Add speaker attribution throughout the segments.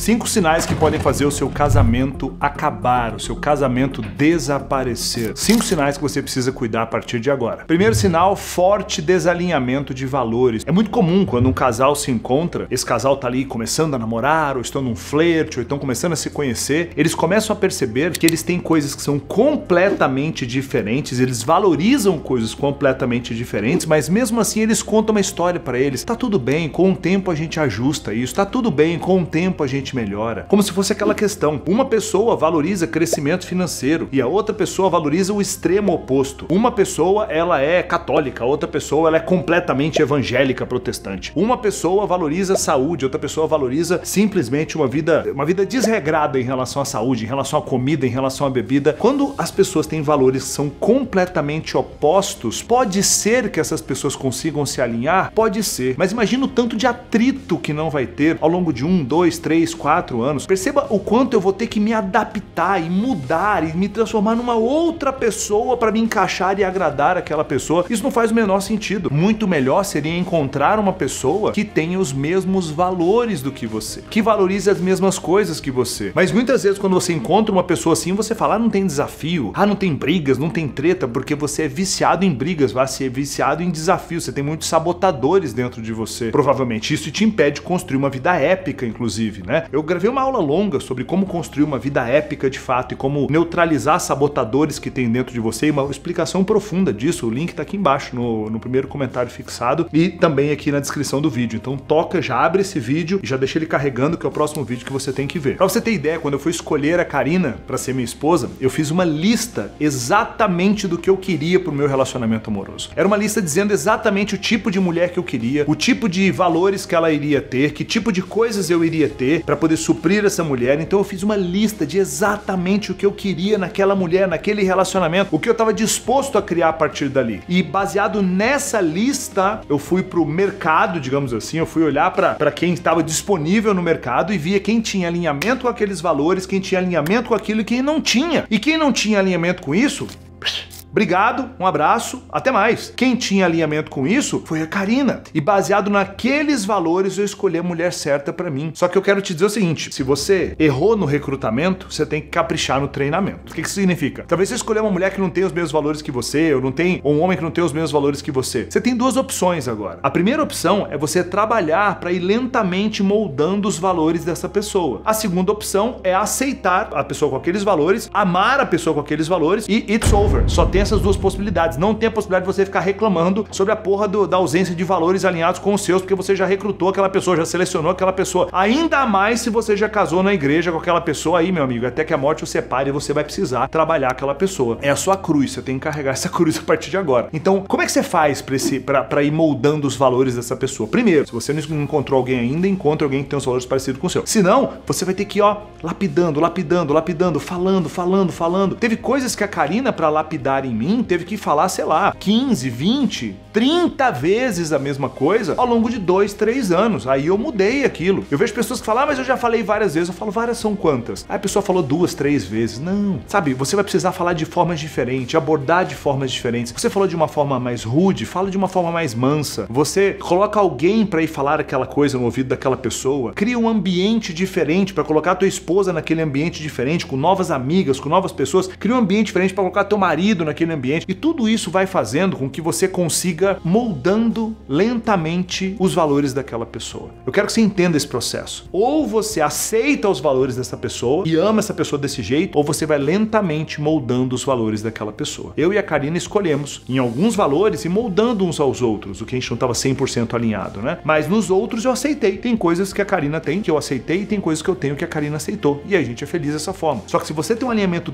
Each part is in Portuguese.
Speaker 1: 5 sinais que podem fazer o seu casamento acabar, o seu casamento desaparecer. 5 sinais que você precisa cuidar a partir de agora. Primeiro sinal, forte desalinhamento de valores. É muito comum quando um casal se encontra, esse casal tá ali começando a namorar, ou estão num flerte, ou estão começando a se conhecer, eles começam a perceber que eles têm coisas que são completamente diferentes, eles valorizam coisas completamente diferentes, mas mesmo assim eles contam uma história pra eles. Tá tudo bem, com o tempo a gente ajusta isso, tá tudo bem, com o tempo a gente melhora. Como se fosse aquela questão, uma pessoa valoriza crescimento financeiro e a outra pessoa valoriza o extremo oposto. Uma pessoa, ela é católica, a outra pessoa, ela é completamente evangélica protestante. Uma pessoa valoriza a saúde, outra pessoa valoriza simplesmente uma vida desregrada em relação à saúde, em relação à comida, em relação à bebida. Quando as pessoas têm valores que são completamente opostos, pode ser que essas pessoas consigam se alinhar? Pode ser, mas imagina o tanto de atrito que não vai ter ao longo de 1, 2, 3, 4 anos. Perceba o quanto eu vou ter que me adaptar e mudar e me transformar numa outra pessoa para me encaixar e agradar aquela pessoa. Isso não faz o menor sentido. Muito melhor seria encontrar uma pessoa que tenha os mesmos valores do que você, que valorize as mesmas coisas que você. Mas muitas vezes quando você encontra uma pessoa assim, você fala, não tem desafio, não tem brigas, não tem treta, porque você é viciado em brigas, vai ser viciado em desafios, você tem muitos sabotadores dentro de você. Provavelmente isso te impede de construir uma vida épica, inclusive, né? Eu gravei uma aula longa sobre como construir uma vida épica de fato e como neutralizar sabotadores que tem dentro de você, e uma explicação profunda disso. O link tá aqui embaixo no primeiro comentário fixado e também aqui na descrição do vídeo. Então toca, já abre esse vídeo e já deixa ele carregando, que é o próximo vídeo que você tem que ver. Pra você ter ideia, quando eu fui escolher a Karina pra ser minha esposa, eu fiz uma lista exatamente do que eu queria pro meu relacionamento amoroso. Era uma lista dizendo exatamente o tipo de mulher que eu queria, o tipo de valores que ela iria ter, que tipo de coisas eu iria ter pra poder suprir essa mulher. Então eu fiz uma lista de exatamente o que eu queria naquela mulher, naquele relacionamento, o que eu tava disposto a criar a partir dali. E baseado nessa lista, eu fui pro mercado, digamos assim, eu fui olhar pra quem estava disponível no mercado e via quem tinha alinhamento com aqueles valores, quem tinha alinhamento com aquilo e quem não tinha. E quem não tinha alinhamento com isso, obrigado, um abraço, até mais. Quem tinha alinhamento com isso foi a Karina. E baseado naqueles valores eu escolhi a mulher certa pra mim. Só que eu quero te dizer o seguinte, se você errou no recrutamento, você tem que caprichar no treinamento. O que isso significa? Talvez você escolher uma mulher que não tem os mesmos valores que você, ou um homem que não tem os mesmos valores que você. Você tem 2 opções agora. A primeira opção é você trabalhar pra ir lentamente moldando os valores dessa pessoa. A segunda opção é aceitar a pessoa com aqueles valores, amar a pessoa com aqueles valores e it's over. Só tem essas 2 possibilidades. Não tem a possibilidade de você ficar reclamando sobre a porra da ausência de valores alinhados com os seus, porque você já recrutou aquela pessoa, já selecionou aquela pessoa. Ainda mais se você já casou na igreja com aquela pessoa aí, meu amigo, até que a morte o separe e você vai precisar trabalhar aquela pessoa. É a sua cruz, você tem que carregar essa cruz a partir de agora. Então, como é que você faz pra ir moldando os valores dessa pessoa? Primeiro, se você não encontrou alguém ainda, encontre alguém que tem os valores parecidos com o seu. Se não, você vai ter que ir, lapidando, falando. Teve coisas que a Karina, pra lapidar em mim, teve que falar, sei lá, 15, 20, 30 vezes a mesma coisa ao longo de 2, 3 anos. Aí eu mudei aquilo. Eu vejo pessoas que falam, mas eu já falei várias vezes. Eu falo, várias são quantas? Aí a pessoa falou 2, 3 vezes. Não. Sabe, você vai precisar falar de formas diferentes, abordar de formas diferentes. Você falou de uma forma mais rude, fala de uma forma mais mansa. Você coloca alguém pra ir falar aquela coisa no ouvido daquela pessoa. Cria um ambiente diferente pra colocar a tua esposa naquele ambiente diferente, com novas amigas, com novas pessoas. Cria um ambiente diferente pra colocar teu marido naquele ambiente. E tudo isso vai fazendo com que você consiga moldando lentamente os valores daquela pessoa. Eu quero que você entenda esse processo. Ou você aceita os valores dessa pessoa e ama essa pessoa desse jeito, ou você vai lentamente moldando os valores daquela pessoa. Eu e a Karina escolhemos em alguns valores e moldando uns aos outros, o que a gente não estava 100% alinhado, né? Mas nos outros eu aceitei. Tem coisas que a Karina tem que eu aceitei e tem coisas que eu tenho que a Karina aceitou. E a gente é feliz dessa forma. Só que se você tem um alinhamento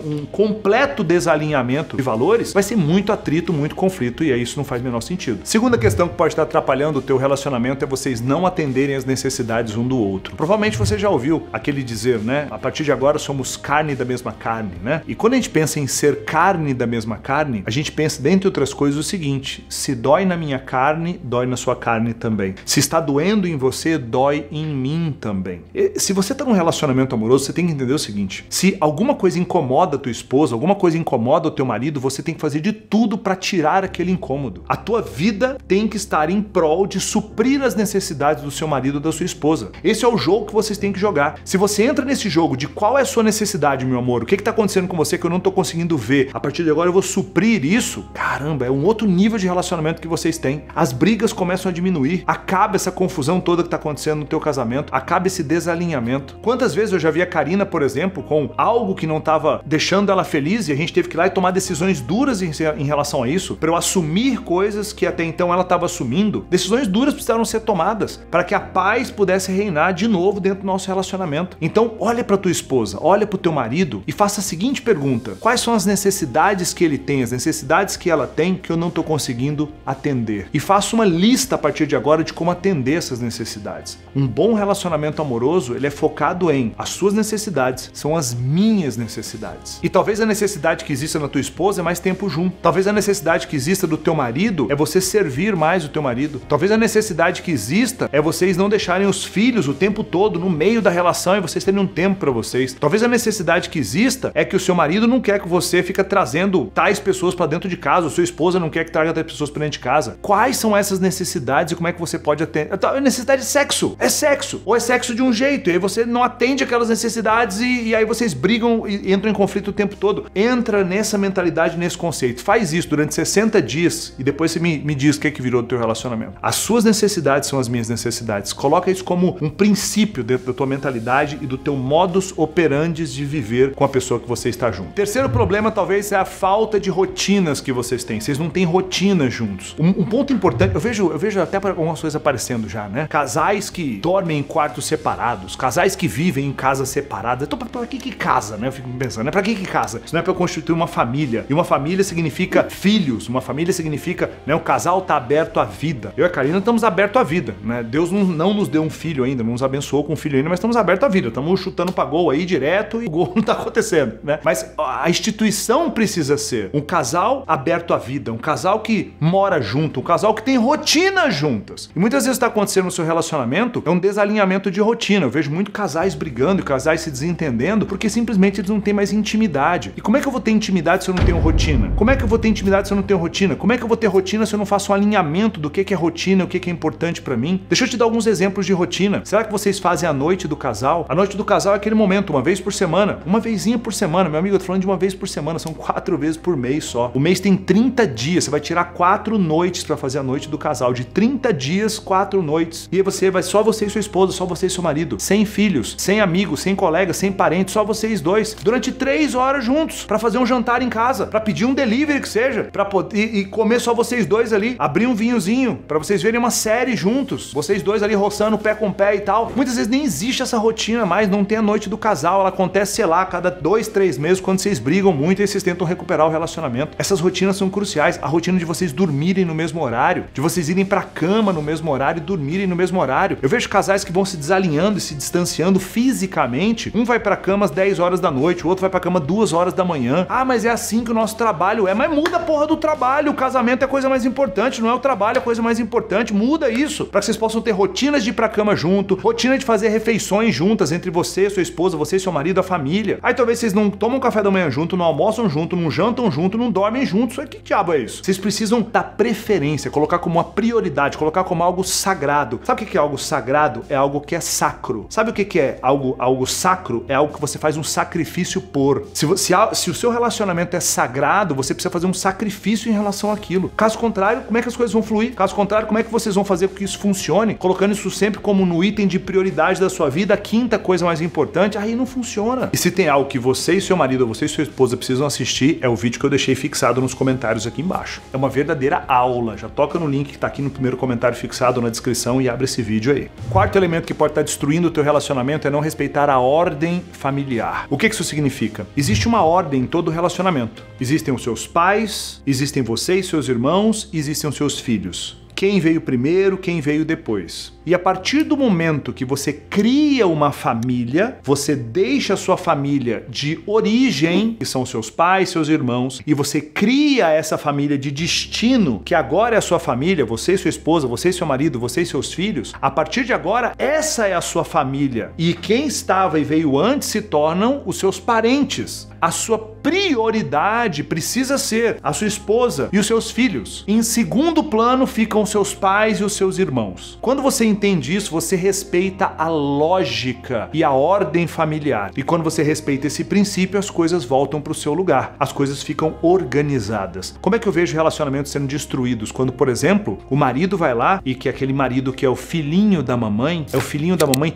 Speaker 1: um completo desalinhamento de valores, vai ser muito atrito, muito conflito, e aí isso não faz o menor sentido. Segunda questão que pode estar atrapalhando o teu relacionamento é vocês não atenderem as necessidades um do outro. Provavelmente você já ouviu aquele dizer, né? A partir de agora somos carne da mesma carne, né? E quando a gente pensa em ser carne da mesma carne, a gente pensa, dentre outras coisas, o seguinte: se dói na minha carne, dói na sua carne também. Se está doendo em você, dói em mim também. E se você está num relacionamento amoroso, você tem que entender o seguinte: se alguma coisa incomoda a tua esposa, alguma coisa incomoda o teu teu marido, você tem que fazer de tudo para tirar aquele incômodo. A tua vida tem que estar em prol de suprir as necessidades do seu marido ou da sua esposa. Esse é o jogo que vocês têm que jogar. Se você entra nesse jogo de qual é a sua necessidade, meu amor, o que está acontecendo com você que eu não estou conseguindo ver, a partir de agora eu vou suprir isso, caramba, é um outro nível de relacionamento que vocês têm. As brigas começam a diminuir, acaba essa confusão toda que está acontecendo no teu casamento, acaba esse desalinhamento. Quantas vezes eu já vi a Karina, por exemplo, com algo que não estava deixando ela feliz e a gente teve que ir lá e tomar decisões duras em relação a isso, para eu assumir coisas que até então ela estava assumindo. Decisões duras precisaram ser tomadas para que a paz pudesse reinar de novo dentro do nosso relacionamento. Então, olha para tua esposa, olha para o teu marido e faça a seguinte pergunta: quais são as necessidades que ele tem, as necessidades que ela tem que eu não estou conseguindo atender? E faça uma lista a partir de agora de como atender essas necessidades. Um bom relacionamento amoroso, ele é focado em as suas necessidades são as minhas necessidades. E talvez a necessidade que exista na tua esposa é mais tempo junto. Talvez a necessidade que exista do teu marido é você servir mais o teu marido. Talvez a necessidade que exista é vocês não deixarem os filhos o tempo todo no meio da relação e vocês terem um tempo para vocês. Talvez a necessidade que exista é que o seu marido não quer que você fique trazendo tais pessoas para dentro de casa, ou sua esposa não quer que traga tais pessoas para dentro de casa. Quais são essas necessidades e como é que você pode atender? A necessidade de sexo. É sexo. Ou é sexo de um jeito. E aí você não atende aquelas necessidades e aí vocês brigam e entram em conflito o tempo todo. Entra nessa mentalidade, nesse conceito. Faz isso durante 60 dias e depois você me diz o que é que virou do teu relacionamento. As suas necessidades são as minhas necessidades. Coloca isso como um princípio dentro da tua mentalidade e do teu modus operandi de viver com a pessoa que você está junto. Terceiro problema talvez é a falta de rotinas que vocês têm. Vocês não têm rotina juntos. Um ponto importante, eu vejo até algumas coisas aparecendo já, né? Casais que dormem em quartos separados, casais que vivem em casas separadas. Então, pra que casa, né? Eu fico pensando, né? Pra que casa? Isso não é pra constituir uma família. E uma família significa filhos. Uma família significa, né? O casal tá aberto à vida. Eu e a Karina estamos abertos à vida, né? Deus não nos deu um filho ainda, não nos abençoou com um filho ainda, mas estamos abertos à vida. Estamos chutando pra gol aí direto e o gol não tá acontecendo, né? Mas a instituição precisa ser um casal aberto à vida, um casal que mora junto, um casal que tem rotina juntas. E muitas vezes está acontecendo no seu relacionamento é um desalinhamento de rotina. Eu vejo muito casais brigando e casais se desentendendo porque simplesmente eles não têm mais intimidade. E como é que eu vou ter intimidade se eu não tenho rotina? Como é que eu vou ter intimidade se eu não tenho rotina? Como é que eu vou ter rotina se eu não faço um alinhamento do que é rotina, o que é importante pra mim? Deixa eu te dar alguns exemplos de rotina. Será que vocês fazem a noite do casal? A noite do casal é aquele momento, uma vez por semana, uma vezinha por semana. Meu amigo, eu tô falando de uma vez por semana, são 4 vezes por mês só. O mês tem 30 dias, você vai tirar 4 noites pra fazer a noite do casal. De 30 dias, 4 noites. E aí você vai só você e sua esposa, só você e seu marido. Sem filhos, sem amigos, sem colegas, sem parentes, só vocês dois. Durante 3 horas juntos, pra fazer um jantar em casa, pra pedir um delivery que seja, pra poder e comer só vocês dois ali, abrir um vinhozinho, pra vocês verem uma série juntos, vocês dois ali roçando pé com pé e tal. Muitas vezes nem existe essa rotina mais, não tem a noite do casal, ela acontece, sei lá, a cada 2, 3 meses, quando vocês brigam muito e vocês tentam recuperar o relacionamento. Essas rotinas são cruciais, a rotina de vocês dormirem no mesmo horário, de vocês irem pra cama no mesmo horário e dormirem no mesmo horário. Eu vejo casais que vão se desalinhando e se distanciando fisicamente, um vai pra cama às 10 horas da noite, o outro vai pra cama 2 horas da manhã. Ah, mas é assim que o nosso trabalho é, mas muda a porra do trabalho, o casamento é a coisa mais importante, não é o trabalho a coisa mais importante, muda isso, pra que vocês possam ter rotinas de ir pra cama junto, rotina de fazer refeições juntas entre você, sua esposa, você e seu marido, a família. Aí talvez vocês não tomam café da manhã junto, não almoçam junto, não jantam junto, não dormem juntos. Que diabo é isso? Vocês precisam dar preferência, colocar como uma prioridade, colocar como algo sagrado. Sabe o que é algo sagrado? É algo que é sacro. Sabe o que é algo sacro? É algo que você faz um sacrifício por. Se o seu relacionamento é sagrado, você precisa fazer um sacrifício em relação àquilo. Caso contrário, como é que as coisas vão fluir? Caso contrário, como é que vocês vão fazer com que isso funcione? Colocando isso sempre como no item de prioridade da sua vida, a quinta coisa mais importante, aí não funciona. E se tem algo que você e seu marido, ou você e sua esposa precisam assistir, é o vídeo que eu deixei fixado nos comentários aqui embaixo. É uma verdadeira aula. Já toca no link que tá aqui no primeiro comentário fixado na descrição e abre esse vídeo aí. Quarto elemento que pode estar destruindo o teu relacionamento é não respeitar a ordem familiar. O que isso significa? Existe uma ordem em todo relacionamento. Existem os seus pais, existem você e seus irmãos, existem os seus filhos. Quem veio primeiro, quem veio depois. E a partir do momento que você cria uma família, você deixa a sua família de origem, que são seus pais, seus irmãos, e você cria essa família de destino, que agora é a sua família, você e sua esposa, você e seu marido, você e seus filhos. A partir de agora, essa é a sua família. E quem estava e veio antes se tornam os seus parentes. a sua prioridade precisa ser a sua esposa e os seus filhos. Em segundo plano ficam os seus pais e os seus irmãos. Quando você entende isso, você respeita a lógica e a ordem familiar. E quando você respeita esse princípio, as coisas voltam para o seu lugar. As coisas ficam organizadas. Como é que eu vejo relacionamentos sendo destruídos? Quando, por exemplo, o marido vai lá e que aquele marido que é o filhinho da mamãe,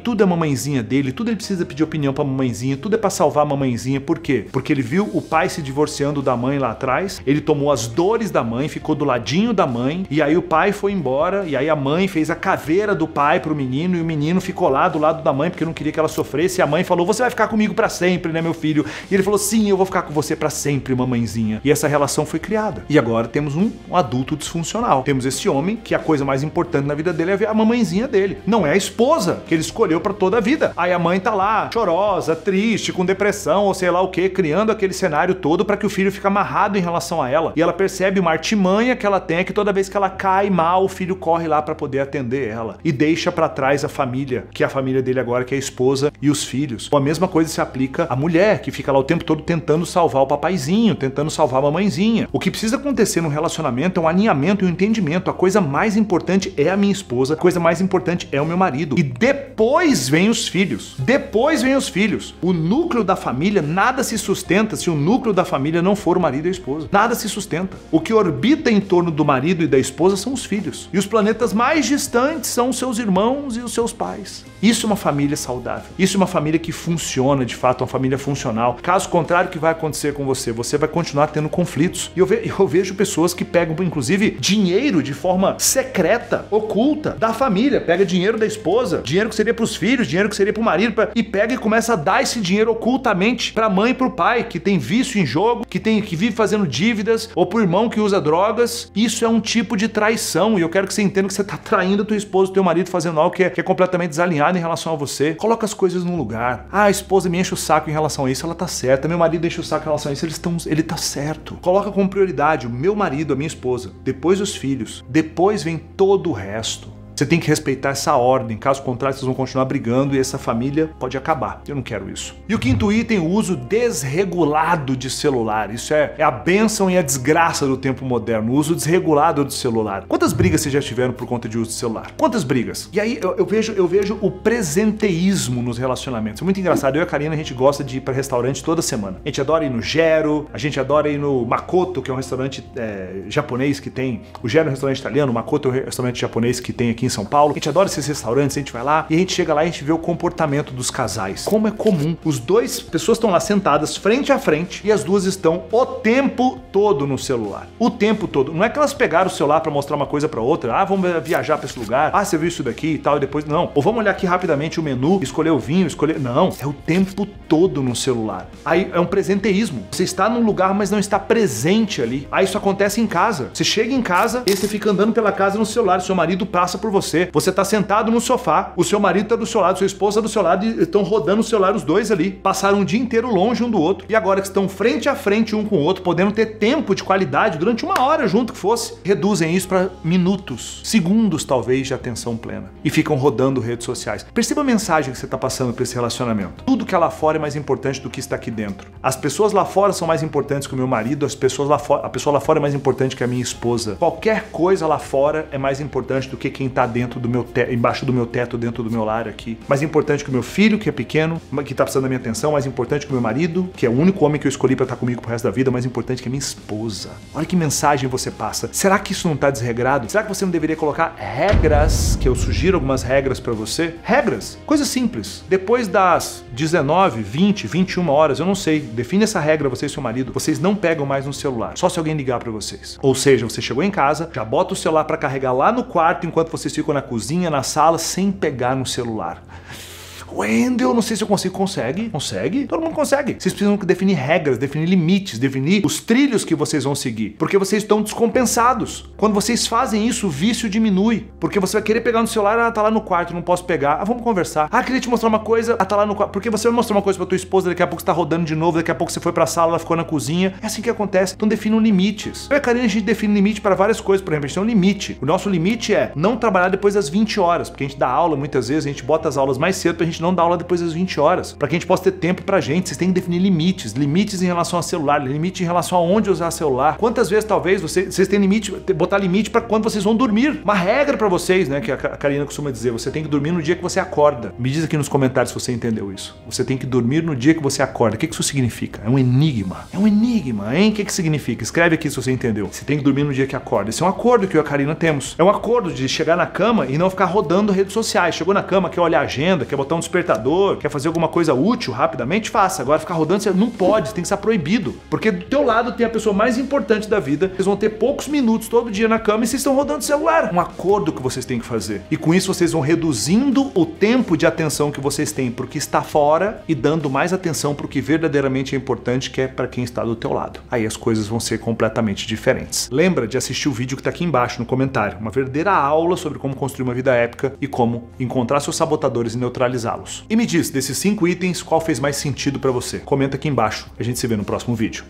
Speaker 1: tudo é a mamãezinha dele, tudo ele precisa pedir opinião pra mamãezinha, tudo é pra salvar a mamãezinha. Por quê? Porque ele viu o pai se divorciando da mãe lá atrás, ele tomou as dores da mãe, ficou do ladinho da mãe, e aí o pai foi embora, e aí a mãe fez a caveira do pai pro menino, e o menino ficou lá do lado da mãe porque não queria que ela sofresse, e a mãe falou: você vai ficar comigo pra sempre, né, meu filho? E ele falou: sim, eu vou ficar com você pra sempre, mamãezinha. E essa relação foi criada. E agora temos um adulto disfuncional. Temos esse homem que a coisa mais importante na vida dele é ver a mamãezinha dele. Não é a esposa que ele escolheu pra toda a vida. Aí a mãe tá lá, chorosa, triste, com depressão, ou sei lá o que, criando aquele cenário todo pra que o filho fique amarrado em relação a ela. E ela percebe uma artimanha que ela tem, que toda vez que ela cai mal, o filho corre lá pra poder atender ela. E deixa pra trás a família, que é a família dele agora, que é a esposa e os filhos. Ou a mesma coisa se aplica à mulher, que fica lá o tempo todo tentando salvar o papaizinho, tentando salvar a mamãezinha. O que precisa acontecer num relacionamento é um alinhamento e um entendimento. A coisa mais importante é a minha esposa, a coisa mais importante é o meu marido. E depois vem os filhos. Depois vem os filhos. O núcleo da família, nada se sustenta se o núcleo da família não for o marido e a esposa. Nada se sustenta. O que orbita em torno do marido e da esposa são os filhos. E os planetas mais distantes são os seus irmãos e os seus pais. Isso é uma família saudável. Isso é uma família que funciona, de fato, uma família funcional. Caso contrário, o que vai acontecer com você? Você vai continuar tendo conflitos. E eu vejo pessoas que pegam, inclusive, dinheiro de forma secreta, oculta, da família. Pega dinheiro da esposa, dinheiro que seria pros filhos, dinheiro que seria pro marido, e pega e começa a dar esse dinheiro ocultamente pra mãe e pro pai, que tem vício em jogo, que vive fazendo dívidas, ou pro irmão que usa drogas. Isso é um tipo de traição. E eu quero que você entenda que você tá traindo teu esposo, teu marido, fazendo algo que é completamente desalinhado em relação a você. Coloca as coisas num lugar. Ah, a esposa me enche o saco em relação a isso, ela tá certa. Meu marido enche o saco em relação a isso, ele tá certo. Coloca como prioridade o meu marido, a minha esposa, depois os filhos, depois vem todo o resto. Você tem que respeitar essa ordem, caso contrário vocês vão continuar brigando e essa família pode acabar. Eu não quero isso. E o quinto item, o uso desregulado de celular. Isso é a bênção e a desgraça do tempo moderno, o uso desregulado do celular. Quantas brigas vocês já tiveram por conta de uso de celular? Quantas brigas? E aí eu vejo o presenteísmo nos relacionamentos. É muito engraçado. Eu e a Karina, a gente gosta de ir para restaurante toda semana. A gente adora ir no Gero, a gente adora ir no Makoto, que é um restaurante japonês que tem... O Gero é um restaurante italiano, o Makoto é um restaurante japonês que tem aqui em São Paulo. A gente adora esses restaurantes, a gente vai lá e a gente chega lá e a gente vê o comportamento dos casais. Como é comum. Pessoas estão lá sentadas frente a frente e as duas estão o tempo todo no celular. O tempo todo. Não é que elas pegaram o celular pra mostrar uma coisa pra outra. Ah, vamos viajar pra esse lugar. Ah, você viu isso daqui e tal, e depois não. Ou vamos olhar aqui rapidamente o menu, escolher o vinho, escolher... Não. É o tempo todo no celular. Aí é um presenteísmo. Você está num lugar, mas não está presente ali. Aí isso acontece em casa. Você chega em casa e você fica andando pela casa no celular. Seu marido passa por você. Você tá sentado no sofá, o seu marido tá do seu lado, sua esposa tá do seu lado e estão rodando o celular os dois ali. Passaram um dia inteiro longe um do outro. E agora que estão frente a frente um com o outro, podendo ter tempo de qualidade durante uma hora junto que fosse, reduzem isso para minutos, segundos talvez de atenção plena. E ficam rodando redes sociais. Perceba a mensagem que você tá passando para esse relacionamento. Tudo que é lá fora é mais importante do que está aqui dentro. As pessoas lá fora são mais importantes que o meu marido, a pessoa lá fora é mais importante que a minha esposa. Qualquer coisa lá fora é mais importante do que quem tá dentro do meu teto, embaixo do meu teto, dentro do meu lar aqui. Mais importante que o meu filho, que é pequeno, que tá precisando da minha atenção, mais importante que o meu marido, que é o único homem que eu escolhi pra estar comigo pro resto da vida, mais importante que a minha esposa. Olha que mensagem você passa. Será que isso não tá desregrado? Será que você não deveria colocar regras, que eu sugiro algumas regras pra você? Regras, coisa simples. Depois das 19, 20, 21 horas, eu não sei, define essa regra, você e seu marido, vocês não pegam mais no celular, só se alguém ligar pra vocês. Ou seja, você chegou em casa, já bota o celular pra carregar lá no quarto enquanto vocês ficam na cozinha, na sala, sem pegar no celular. Wendel, não sei se eu consigo. Consegue? Consegue? Todo mundo consegue. Vocês precisam definir regras, definir limites, definir os trilhos que vocês vão seguir. Porque vocês estão descompensados. Quando vocês fazem isso, o vício diminui. Porque você vai querer pegar no celular, ah, tá lá no quarto, não posso pegar. Ah, vamos conversar. Ah, queria te mostrar uma coisa, ah, tá lá no quarto. Porque você vai mostrar uma coisa pra tua esposa, daqui a pouco você tá rodando de novo, daqui a pouco você foi pra sala, ela ficou na cozinha. É assim que acontece. Então definam limites. Eu e a Karina, a gente define limite para várias coisas. Por exemplo, a gente tem um limite. O nosso limite é não trabalhar depois das 20 horas. Porque a gente dá aula muitas vezes, a gente bota as aulas mais cedo pra gente gente não dá aula depois das 20 horas, para que a gente possa ter tempo pra gente. Vocês têm que definir limites, limites em relação a celular, limite em relação a onde usar celular. Quantas vezes talvez vocês têm limite, botar limite para quando vocês vão dormir. Uma regra para vocês, né, que a Karina costuma dizer, você tem que dormir no dia que você acorda. Me diz aqui nos comentários se você entendeu isso. Você tem que dormir no dia que você acorda. O que isso significa? É um enigma. É um enigma, hein? O que significa? Escreve aqui se você entendeu. Você tem que dormir no dia que acorda. Esse é um acordo que eu e a Karina temos. É um acordo de chegar na cama e não ficar rodando redes sociais. Chegou na cama, quer olhar a agenda, quer botar um despertador, quer fazer alguma coisa útil rapidamente, faça. Agora ficar rodando, você não pode, tem que estar proibido. Porque do teu lado tem a pessoa mais importante da vida, vocês vão ter poucos minutos todo dia na cama e vocês estão rodando o celular. Um acordo que vocês têm que fazer. E com isso vocês vão reduzindo o tempo de atenção que vocês têm pro que está fora e dando mais atenção pro que verdadeiramente é importante, que é para quem está do teu lado. Aí as coisas vão ser completamente diferentes. Lembra de assistir o vídeo que tá aqui embaixo no comentário. Uma verdadeira aula sobre como construir uma vida épica e como encontrar seus sabotadores e neutralizá-los. E me diz, desses 5 itens, qual fez mais sentido para você? Comenta aqui embaixo. A gente se vê no próximo vídeo.